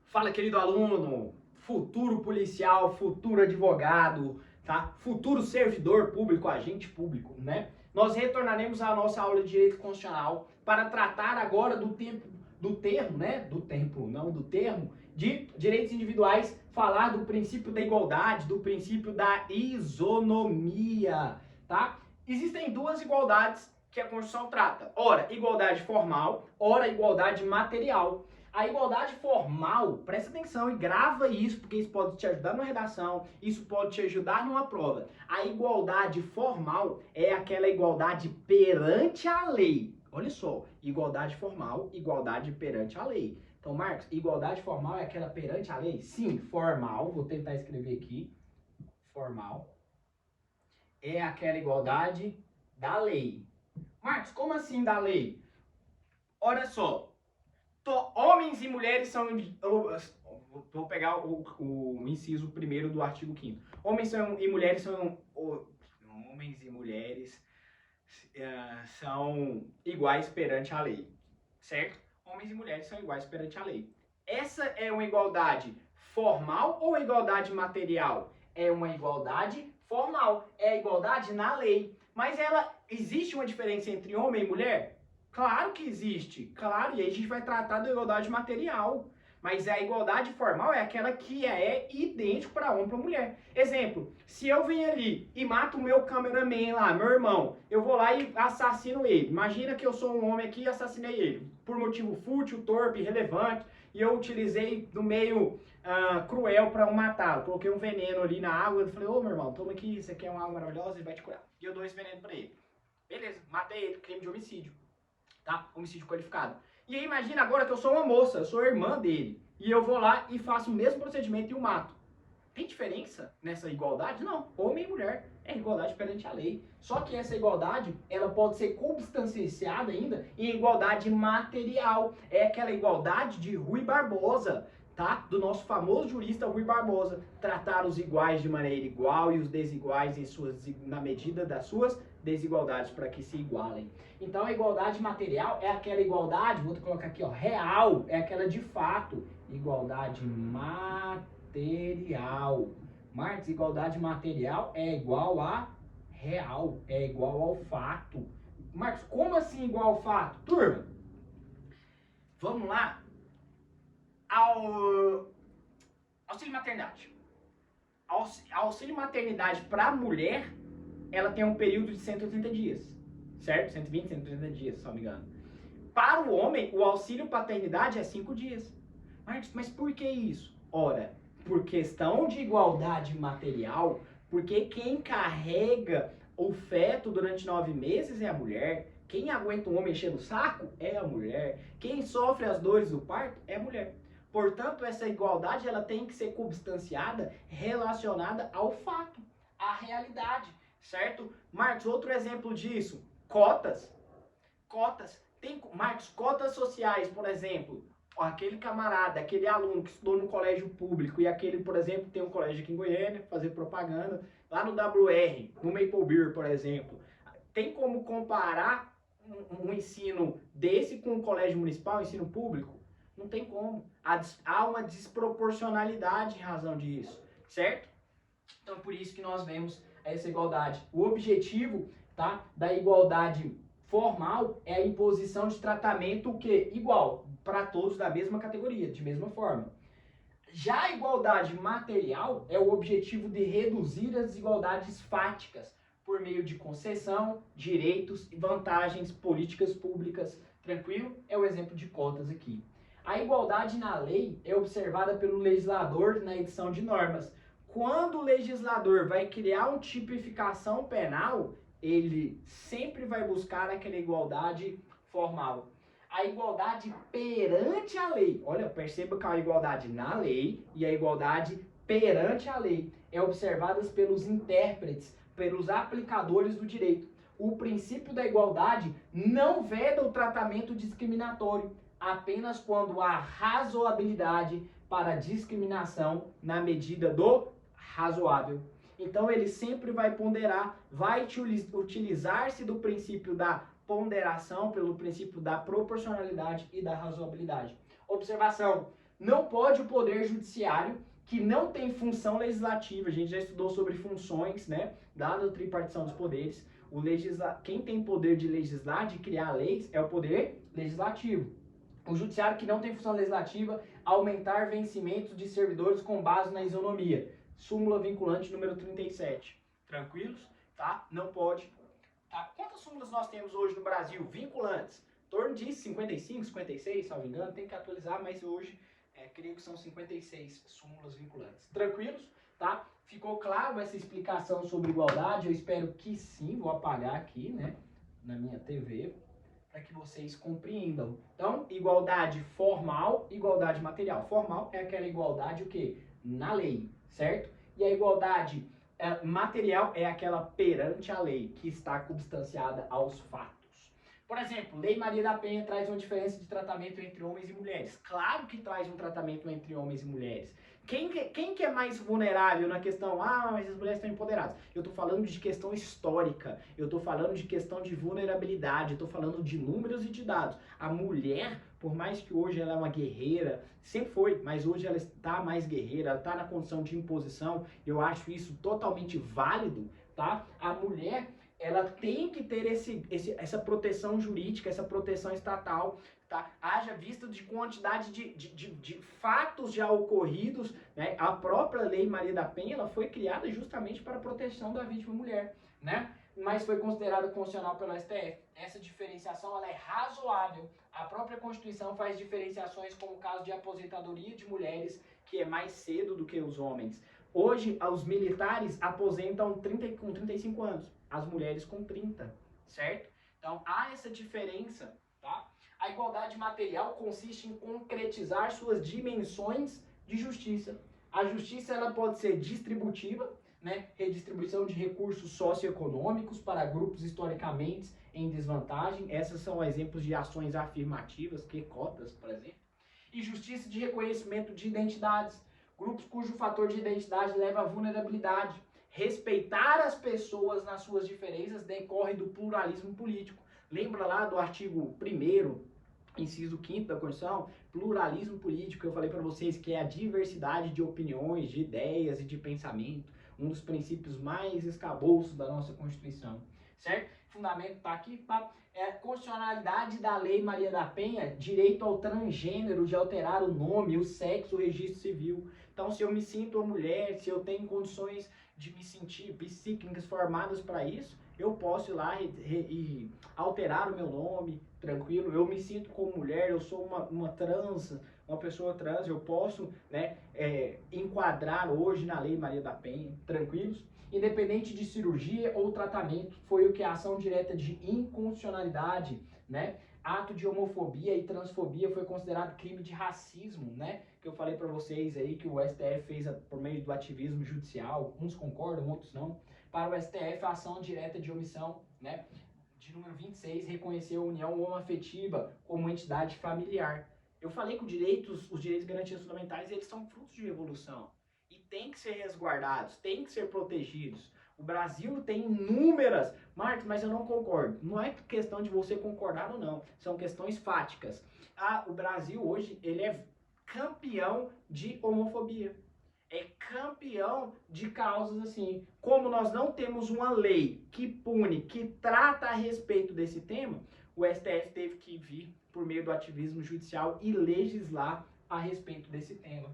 Fala, querido aluno, futuro policial, futuro advogado, tá? Futuro servidor público, agente público, né? Nós retornaremos à nossa aula de Direito Constitucional para tratar agora do termo de direitos individuais, falar do princípio da igualdade, do princípio da isonomia, tá? Existem duas igualdades que a Constituição trata. Ora, igualdade formal, ora, igualdade material. A igualdade formal, presta atenção e grava isso, porque isso pode te ajudar numa redação, isso pode te ajudar numa prova. A igualdade formal é aquela igualdade perante a lei. Olha só, igualdade formal, igualdade perante a lei. Então, Marcos, igualdade formal é aquela perante a lei? Sim, formal, vou tentar escrever aqui. Formal é aquela igualdade da lei. Marcos, como assim da lei? Olha só, homens e mulheres são... Vou pegar o inciso primeiro do artigo 5º. Homens e mulheres são... Homens e mulheres são iguais perante a lei, certo? Homens e mulheres são iguais perante a lei. Essa é uma igualdade formal ou igualdade material? É uma igualdade formal, é a igualdade na lei. Mas existe uma diferença entre homem e mulher? Claro que existe, claro, e aí a gente vai tratar da igualdade material. Mas a igualdade formal é aquela que é idêntico para homem e para mulher. Exemplo, se eu venho ali e mato o meu cameraman lá, meu irmão, eu vou lá e assassino ele. Imagina que eu sou um homem aqui e assassinei ele. Por motivo fútil, torpe, irrelevante, e eu utilizei do meio cruel para matá-lo. Coloquei um veneno ali na água e falei, ô meu irmão, toma aqui, isso aqui é uma água maravilhosa, ele vai te curar. E eu dou esse veneno para ele. Beleza, matei ele, crime de homicídio. Tá? Homicídio qualificado. E aí imagina agora que eu sou uma moça, eu sou irmã dele, e eu vou lá e faço o mesmo procedimento e o mato. Tem diferença nessa igualdade? Não. Homem e mulher é igualdade perante a lei. Só que essa igualdade, ela pode ser consubstanciada ainda em igualdade material. É aquela igualdade de Rui Barbosa, tá? Do nosso famoso jurista Rui Barbosa. Tratar os iguais de maneira igual e os desiguais na medida das suas desigualdades para que se igualem. Então a igualdade material é aquela igualdade, vou colocar aqui, ó, real, é aquela de fato. Igualdade material. Marcos, igualdade material é igual a real, é igual ao fato. Marcos, como assim igual ao fato? Turma, vamos lá ao auxílio maternidade. Auxílio maternidade para a mulher, ela tem um período de 180 dias, certo? 120, 130 dias, se não me engano. Para o homem, o auxílio paternidade é 5 dias. Marcos, mas por que isso? Ora, por questão de igualdade material, porque quem carrega o feto durante 9 meses é a mulher, quem aguenta um homem enchendo o saco é a mulher, quem sofre as dores do parto é a mulher. Portanto, essa igualdade ela tem que ser consubstanciada, relacionada ao fato, à realidade, certo? Marcos, outro exemplo disso, cotas. Marcos, cotas sociais, por exemplo, aquele camarada, aquele aluno que estudou no colégio público e aquele, por exemplo, tem um colégio aqui em Goiânia, fazer propaganda, lá no WR, no Maple Beer, por exemplo, tem como comparar um ensino desse com um colégio municipal, ensino público? Não tem como. Há uma desproporcionalidade em razão disso, certo? Então, por isso que nós vemos essa igualdade. O objetivo, tá, da igualdade formal é a imposição de tratamento o quê? Igual para todos da mesma categoria, de mesma forma. Já a igualdade material é o objetivo de reduzir as desigualdades fáticas por meio de concessão, direitos e vantagens, políticas públicas. Tranquilo? É o exemplo de cotas aqui. A igualdade na lei é observada pelo legislador na edição de normas. Quando o legislador vai criar uma tipificação penal, ele sempre vai buscar aquela igualdade formal. A igualdade perante a lei. Olha, perceba que a igualdade na lei e a igualdade perante a lei é observadas pelos intérpretes, pelos aplicadores do direito. O princípio da igualdade não veda o tratamento discriminatório, apenas quando há razoabilidade para discriminação na medida do razoável. Então ele sempre vai ponderar, vai utilizar-se do princípio da ponderação, pelo princípio da proporcionalidade e da razoabilidade. Observação: Não pode o Poder Judiciário, que não tem função legislativa, a gente já estudou sobre funções, né, dada a tripartição dos poderes, quem tem poder de legislar, de criar leis, é o Poder Legislativo. O Judiciário, que não tem função legislativa, aumentar vencimentos de servidores com base na isonomia. Súmula vinculante número 37. Tranquilos? Tá? Não pode. Tá? Quantas súmulas nós temos hoje no Brasil vinculantes? Em torno de 55, 56, se não me engano, tem que atualizar, mas hoje creio que são 56 súmulas vinculantes. Tranquilos? Tá? Ficou claro essa explicação sobre igualdade? Eu espero que sim. Vou apagar aqui, né, na minha TV, para que vocês compreendam. Então, igualdade formal, igualdade material. Formal é aquela igualdade o quê? Na lei, certo? E a igualdade material é aquela perante a lei, que está substanciada aos fatos. Por exemplo, Lei Maria da Penha traz uma diferença de tratamento entre homens e mulheres. Claro que traz um tratamento entre homens e mulheres. Quem que é mais vulnerável na questão, mas as mulheres estão empoderadas? Eu estou falando de questão histórica, eu estou falando de questão de vulnerabilidade, eu estou falando de números e de dados. A mulher, por mais que hoje ela é uma guerreira, sempre foi, mas hoje ela está mais guerreira, ela está na condição de imposição, eu acho isso totalmente válido, tá? A mulher, ela tem que ter essa proteção jurídica, essa proteção estatal, tá? Haja vista de quantidade de fatos já ocorridos, né? A própria Lei Maria da Penha, ela foi criada justamente para a proteção da vítima mulher, né? Mas foi considerada constitucional pelo STF. Essa diferenciação, ela é razoável. A própria Constituição faz diferenciações como o caso de aposentadoria de mulheres, que é mais cedo do que os homens. Hoje, os militares aposentam com 35 anos, as mulheres com 30, certo? Então, há essa diferença, tá? A igualdade material consiste em concretizar suas dimensões de justiça. A justiça, ela pode ser distributiva, né? Redistribuição de recursos socioeconômicos para grupos historicamente em desvantagem. Essas são exemplos de ações afirmativas, que cotas, por exemplo. E justiça de reconhecimento de identidades. Grupos cujo fator de identidade leva à vulnerabilidade. Respeitar as pessoas nas suas diferenças decorre do pluralismo político. Lembra lá do artigo 1º, inciso 5º da Constituição? Pluralismo político, eu falei para vocês que é a diversidade de opiniões, de ideias e de pensamento. Um dos princípios mais escabouços da nossa Constituição, certo? O fundamento está aqui, tá? É a constitucionalidade da Lei Maria da Penha, direito ao transgênero de alterar o nome, o sexo, o registro civil. Então, se eu me sinto uma mulher, se eu tenho condições de me sentir psíquicas formadas para isso, eu posso ir lá e alterar o meu nome, tranquilo. Eu me sinto como mulher, eu sou uma pessoa trans, eu posso, né, enquadrar hoje na Lei Maria da Penha, tranquilos? Independente de cirurgia ou tratamento, foi o que a ação direta de inconstitucionalidade, né? Ato de homofobia e transfobia foi considerado crime de racismo, né? Que eu falei para vocês aí que o STF fez por meio do ativismo judicial, uns concordam, outros não. Para o STF, a ação direta de omissão, né, de número 26, reconheceu a união homoafetiva como entidade familiar. Eu falei que os direitos e garantias fundamentais, eles são frutos de revolução e têm que ser resguardados, têm que ser protegidos. O Brasil tem inúmeras... Marcos, mas eu não concordo. Não é questão de você concordar ou não, são questões fáticas. O Brasil hoje, ele é campeão de homofobia. É campeão de causas assim. Como nós não temos uma lei que pune, que trata a respeito desse tema, o STF teve que vir por meio do ativismo judicial e legislar a respeito desse tema.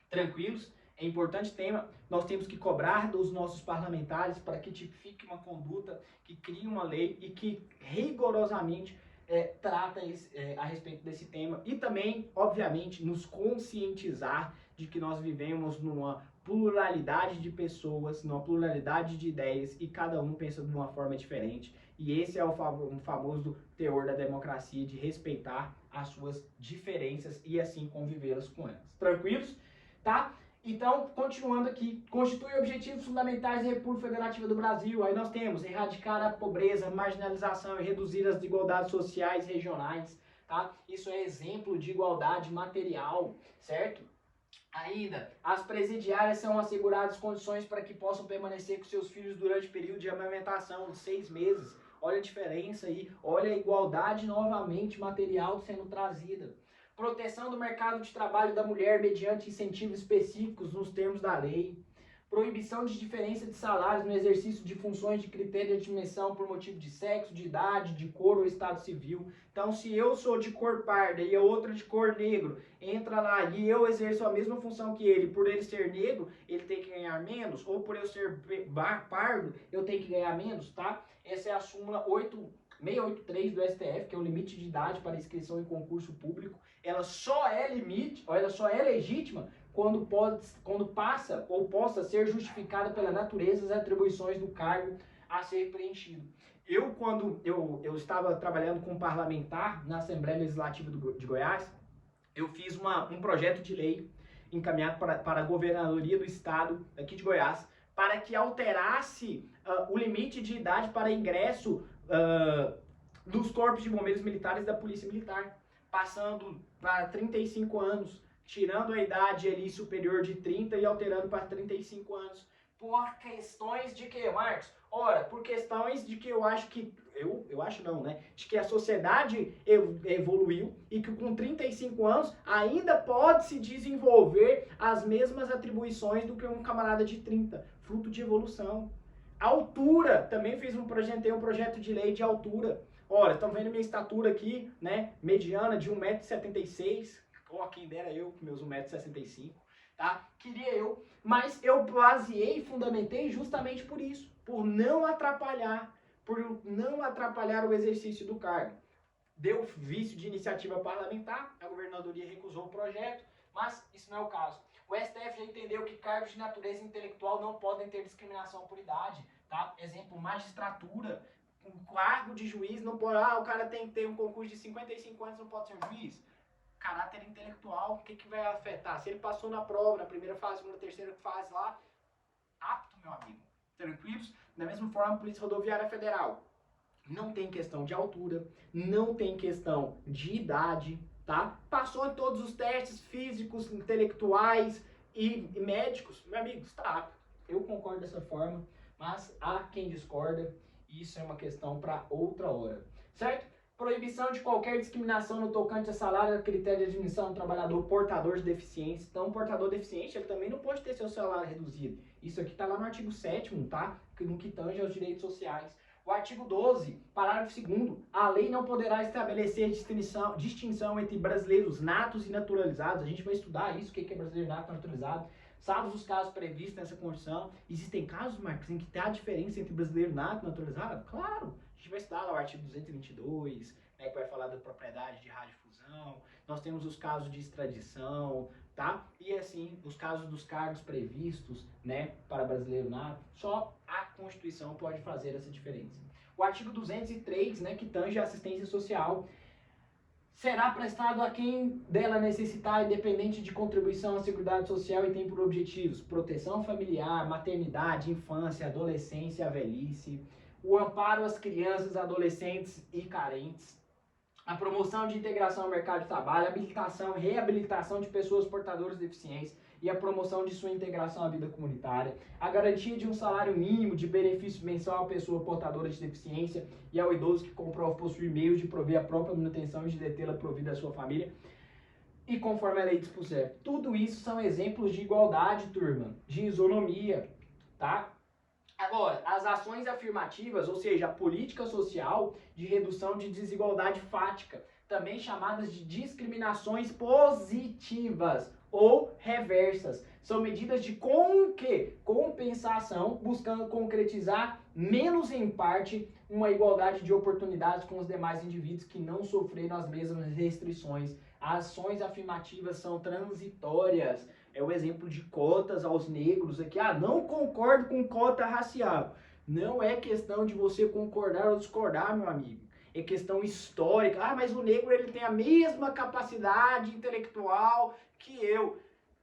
Tranquilos? É importante tema. Nós temos que cobrar dos nossos parlamentares para que tipifique uma conduta, que crie uma lei e que rigorosamente trata a respeito desse tema. E também, obviamente, nos conscientizar de que nós vivemos numa pluralidade de pessoas, numa pluralidade de ideias e cada um pensa de uma forma diferente. E esse é o famoso teor da democracia, de respeitar as suas diferenças e assim convivê-las com elas. Tranquilos? Tá? Então, continuando aqui, constitui objetivos fundamentais da República Federativa do Brasil. Aí nós temos erradicar a pobreza, marginalização e reduzir as desigualdades sociais regionais, tá? Isso é exemplo de igualdade material, certo? Ainda, as presidiárias são asseguradas condições para que possam permanecer com seus filhos durante o período de amamentação de 6 meses. Olha a diferença aí, olha a igualdade novamente material sendo trazida. proteção do mercado de trabalho da mulher mediante incentivos específicos nos termos da lei, proibição de diferença de salários no exercício de funções de critério de admissão por motivo de sexo, de idade, de cor ou estado civil. Então, se eu sou de cor parda e a outra de cor negro, entra lá e eu exerço a mesma função que ele, por ele ser negro, ele tem que ganhar menos, ou por eu ser pardo, eu tenho que ganhar menos, tá? Essa é a súmula 683 do STF, que é o limite de idade para inscrição em concurso público. Ela só é legítima quando passa ou possa ser justificada pela natureza e as atribuições do cargo a ser preenchido. Quando eu estava trabalhando com um parlamentar na Assembleia Legislativa de Goiás, eu fiz um projeto de lei encaminhado para a governadoria do estado aqui de Goiás, para que alterasse o limite de idade para ingresso dos corpos de bombeiros militares da Polícia Militar, passando para 35 anos, tirando a idade ali superior de 30 e alterando para 35 anos. Por questões de que, Marcos? Ora, por questões de que eu acho que, eu acho não, né? De que a sociedade evoluiu e que com 35 anos ainda pode se desenvolver as mesmas atribuições do que um camarada de 30, fruto de evolução. Altura, também fiz um projeto de lei de altura. Ora, estão vendo minha estatura aqui, né? Mediana de 1,76 m. Ó, quem dera eu com meus 1,65 m, tá? Queria eu, mas eu baseei e fundamentei justamente por isso, por não atrapalhar o exercício do cargo. Deu vício de iniciativa parlamentar, a governadoria recusou o projeto, mas isso não é o caso. O STF já entendeu que cargos de natureza intelectual não podem ter discriminação por idade, tá? Exemplo, magistratura, um cargo de juiz não pode, o cara tem que ter um concurso de 55 anos, não pode ser juiz. Caráter intelectual, o que vai afetar? Se ele passou na prova, na primeira fase, segunda, terceira fase lá, apto, meu amigo. Tranquilos? Da mesma forma, a Polícia Rodoviária Federal. Não tem questão de altura, não tem questão de idade, tá? Passou em todos os testes físicos, intelectuais e médicos, meu amigo, está apto. Eu concordo dessa forma, mas há quem discorda, e isso é uma questão para outra hora, certo? Proibição de qualquer discriminação no tocante a salário a critério de admissão do trabalhador portador de deficiência. Então, o portador deficiente, ele também não pode ter seu salário reduzido. Isso aqui está lá no artigo 7º, tá? No que tange aos direitos sociais. O artigo 12, parágrafo 2º, a lei não poderá estabelecer distinção entre brasileiros natos e naturalizados. A gente vai estudar isso, o que é brasileiro nato e naturalizado. Salvo os casos previstos nessa Constituição. Existem casos, Marcos, em que há diferença entre brasileiro nato e naturalizado? Claro! A gente vai estudar lá o artigo 222, né, que vai falar da propriedade de radiodifusão. Nós temos os casos de extradição, tá? E assim, os casos dos cargos previstos, né, para brasileiro nato. Só a Constituição pode fazer essa diferença. O artigo 203, né, que tange a assistência social, será prestado a quem dela necessitar, independente de contribuição à Seguridade Social, e tem por objetivos proteção familiar, maternidade, infância, adolescência, velhice, o amparo às crianças, adolescentes e carentes, a promoção de integração ao mercado de trabalho, habilitação e reabilitação de pessoas portadoras de deficiência e a promoção de sua integração à vida comunitária, a garantia de um salário mínimo de benefício mensal à pessoa portadora de deficiência e ao idoso que comprove possuir meios de prover a própria manutenção e de detê-la provida à sua família, e conforme a lei dispuser. Tudo isso são exemplos de igualdade, turma, de isonomia, tá? Agora, as ações afirmativas, ou seja, a política social de redução de desigualdade fática, também chamadas de discriminações positivas ou reversas, são medidas de compensação, buscando concretizar, menos em parte, uma igualdade de oportunidades com os demais indivíduos que não sofreram as mesmas restrições. As ações afirmativas são transitórias. É o exemplo de cotas aos negros aqui. Não concordo com cota racial. Não é questão de você concordar ou discordar, meu amigo. É questão histórica. Mas o negro ele tem a mesma capacidade intelectual que eu.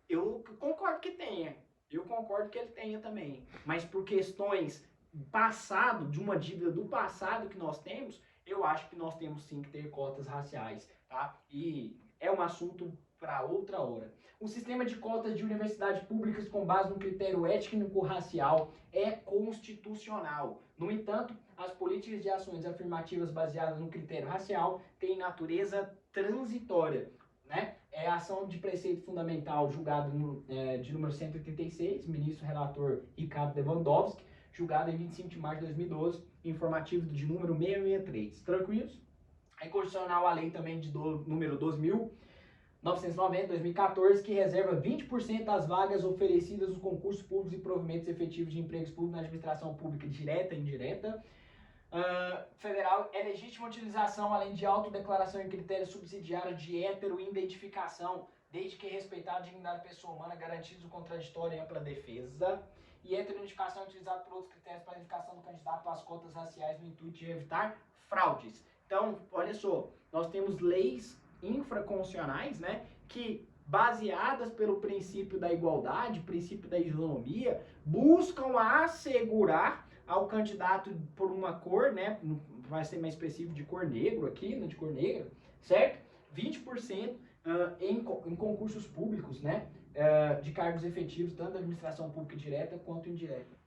Eu concordo que tenha. Eu concordo que ele tenha também. Mas por questões passado, de uma dívida do passado que nós temos, eu acho que nós temos sim que ter cotas raciais, tá? E é um assunto para outra hora. O sistema de cotas de universidades públicas com base no critério étnico-racial é constitucional. No entanto, as políticas de ações afirmativas baseadas no critério racial têm natureza transitória. né? É a ação de preceito fundamental julgado de número 186, ministro relator Ricardo Lewandowski, julgado em 25 de março de 2012, informativo de número 663. Tranquilos? É constitucional a lei também de número 2.990, 2014, que reserva 20% das vagas oferecidas nos concursos públicos e provimentos efetivos de empregos públicos na administração pública direta e indireta. Federal é legítima utilização, além de autodeclaração em critérios subsidiários de heteroidentificação, desde que respeitar a dignidade da pessoa humana, garantidos o contraditório e ampla defesa. E heteroidentificação é utilizada por outros critérios para a identificação do candidato às cotas raciais no intuito de evitar fraudes. Então, olha só, nós temos leis infraconstitucionais, né, que baseadas pelo princípio da igualdade, princípio da isonomia, buscam assegurar ao candidato por uma cor, né, vai ser mais específico de cor negro aqui, né, de cor negra, certo? 20% em concursos públicos, né, de cargos efetivos, tanto da administração pública direta quanto indireta.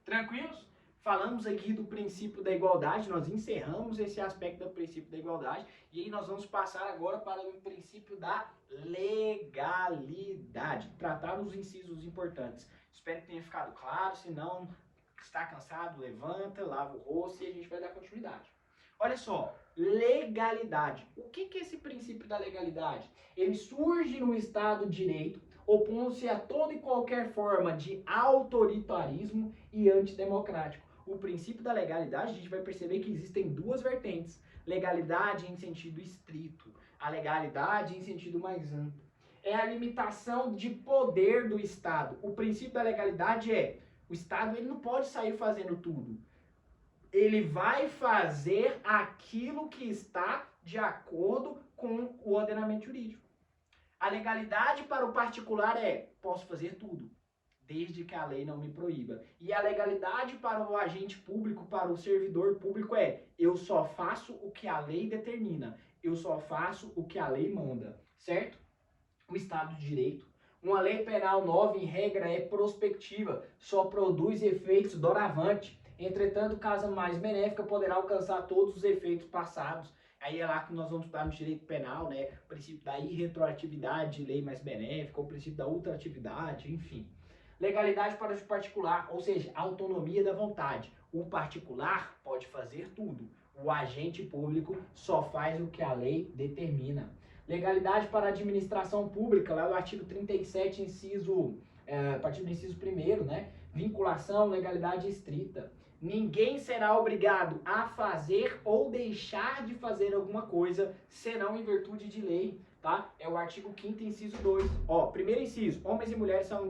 Tranquilos? Falamos aqui do princípio da igualdade, nós encerramos esse aspecto do princípio da igualdade e aí nós vamos passar agora para o princípio da legalidade, tratar os incisos importantes. Espero que tenha ficado claro, se não, está cansado, levanta, lava o rosto e a gente vai dar continuidade. Olha só, legalidade. O que é esse princípio da legalidade? Ele surge no Estado de Direito, opondo-se a toda e qualquer forma de autoritarismo e antidemocrático. O princípio da legalidade, a gente vai perceber que existem duas vertentes. Legalidade em sentido estrito, a legalidade em sentido mais amplo. É a limitação de poder do Estado. O princípio da legalidade é, o Estado ele não pode sair fazendo tudo. Ele vai fazer aquilo que está de acordo com o ordenamento jurídico. A legalidade para o particular é, posso fazer tudo, desde que a lei não me proíba. E a legalidade para o agente público, para o servidor público é, eu só faço o que a lei determina, eu só faço o que a lei manda, certo? O Estado de Direito. Uma lei penal nova, em regra, é prospectiva, só produz efeitos doravante. Entretanto, caso mais benéfica, poderá alcançar todos os efeitos passados. Aí é lá que nós vamos estudar no direito penal, né? O princípio da irretroatividade de lei mais benéfica, o princípio da ultratividade, enfim. Legalidade para o particular, ou seja, autonomia da vontade. O particular pode fazer tudo. O agente público só faz o que a lei determina. Legalidade para a administração pública, lá no artigo 37, a partir do inciso 1º, né? Vinculação, legalidade estrita. Ninguém será obrigado a fazer ou deixar de fazer alguma coisa, senão em virtude de lei, tá? É o artigo 5º, inciso 2. Ó, primeiro inciso, homens e mulheres são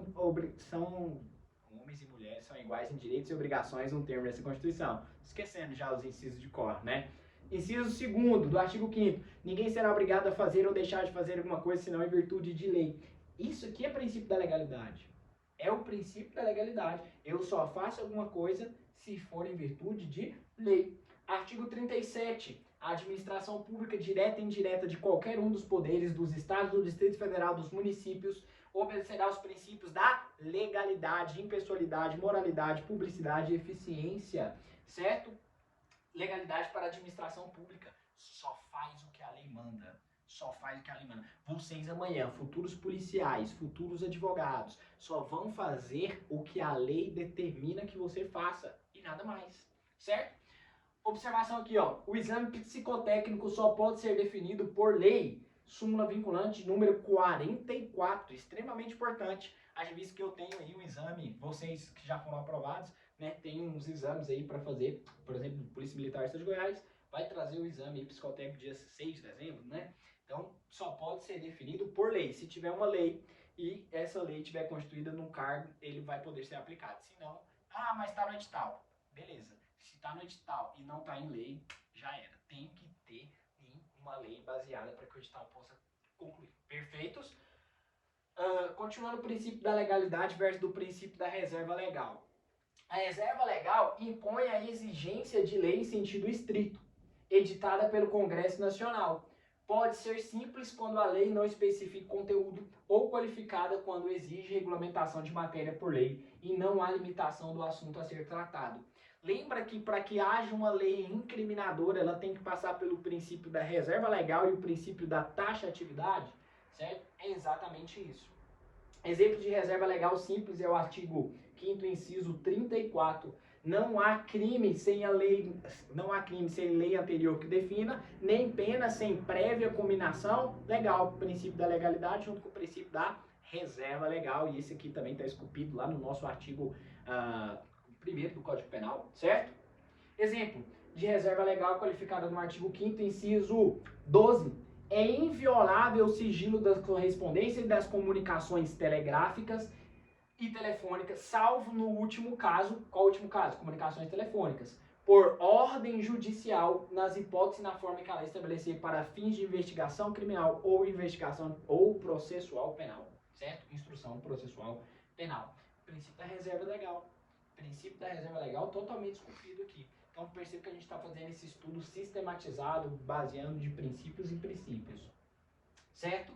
iguais em direitos e obrigações, um termo dessa Constituição. Esquecendo já os incisos de cor, né? Inciso 2º, do artigo 5º, ninguém será obrigado a fazer ou deixar de fazer alguma coisa, senão em virtude de lei. Isso aqui é princípio da legalidade. É o princípio da legalidade. Eu só faço alguma coisa se for em virtude de lei. Artigo 37. A administração pública direta e indireta de qualquer um dos poderes dos estados, do Distrito Federal, dos municípios, obedecerá aos princípios da legalidade, impessoalidade, moralidade, publicidade e eficiência. Certo? Legalidade para a administração pública. Só faz o que a lei manda. Só faz o que a lei manda. Vocês amanhã, futuros policiais, futuros advogados, só vão fazer o que a lei determina que você faça. E nada mais. Certo? Observação aqui, ó. O exame psicotécnico só pode ser definido por lei. Súmula vinculante número 44. Extremamente importante. Haja visto que eu tenho aí um exame, vocês que já foram aprovados, né, tem uns exames aí para fazer, por exemplo, Polícia Militar do Estado de Goiás, vai trazer o exame psicotécnico dia 6 de dezembro, né? Então, só pode ser definido por lei. Se tiver uma lei e essa lei estiver constituída num cargo, ele vai poder ser aplicado. Se não, mas está no edital. Beleza. Se está no edital e não está em lei, já era. Tem que ter uma lei baseada para que o edital possa concluir. Perfeitos? Continuando o princípio da legalidade versus do princípio da reserva legal. A reserva legal impõe a exigência de lei em sentido estrito, editada pelo Congresso Nacional. Pode ser simples quando a lei não especifica conteúdo ou qualificada quando exige regulamentação de matéria por lei e não há limitação do assunto a ser tratado. Lembra que para que haja uma lei incriminadora, ela tem que passar pelo princípio da reserva legal e o princípio da taxatividade? certo? É exatamente isso. Exemplo de reserva legal simples é o artigo 5º inciso 34. Não há crime sem lei anterior que defina, nem pena sem prévia combinação legal. O princípio da legalidade junto com o princípio da reserva legal. E esse aqui também está esculpido lá no nosso artigo 1º do Código Penal, certo? Exemplo de reserva legal qualificada no artigo 5º inciso 12. É inviolável o sigilo da correspondência e das comunicações telegráficas e telefônicas, salvo no último caso. Qual o último caso? Comunicações telefônicas. Por ordem judicial, nas hipóteses e na forma que a lei estabelecer para fins de investigação criminal ou investigação ou processual penal. Certo? Instrução processual penal. Princípio da reserva legal. Princípio da reserva legal totalmente esculpido aqui. Então perceba que a gente está fazendo esse estudo sistematizado, baseando de princípios em princípios. Certo?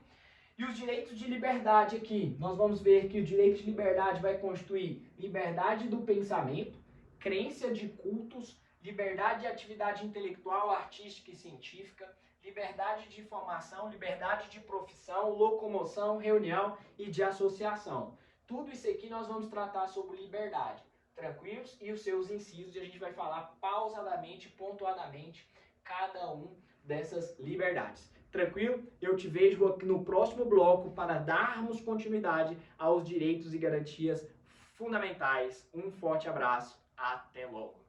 E os direitos de liberdade aqui, nós vamos ver que o direito de liberdade vai constituir liberdade do pensamento, crença de cultos, liberdade de atividade intelectual, artística e científica, liberdade de informação, liberdade de profissão, locomoção, reunião e de associação. Tudo isso aqui nós vamos tratar sobre liberdade. Tranquilos? E os seus incisos, e a gente vai falar pausadamente, pontuadamente, cada um dessas liberdades. Tranquilo? Eu te vejo aqui no próximo bloco para darmos continuidade aos direitos e garantias fundamentais. Um forte abraço, até logo!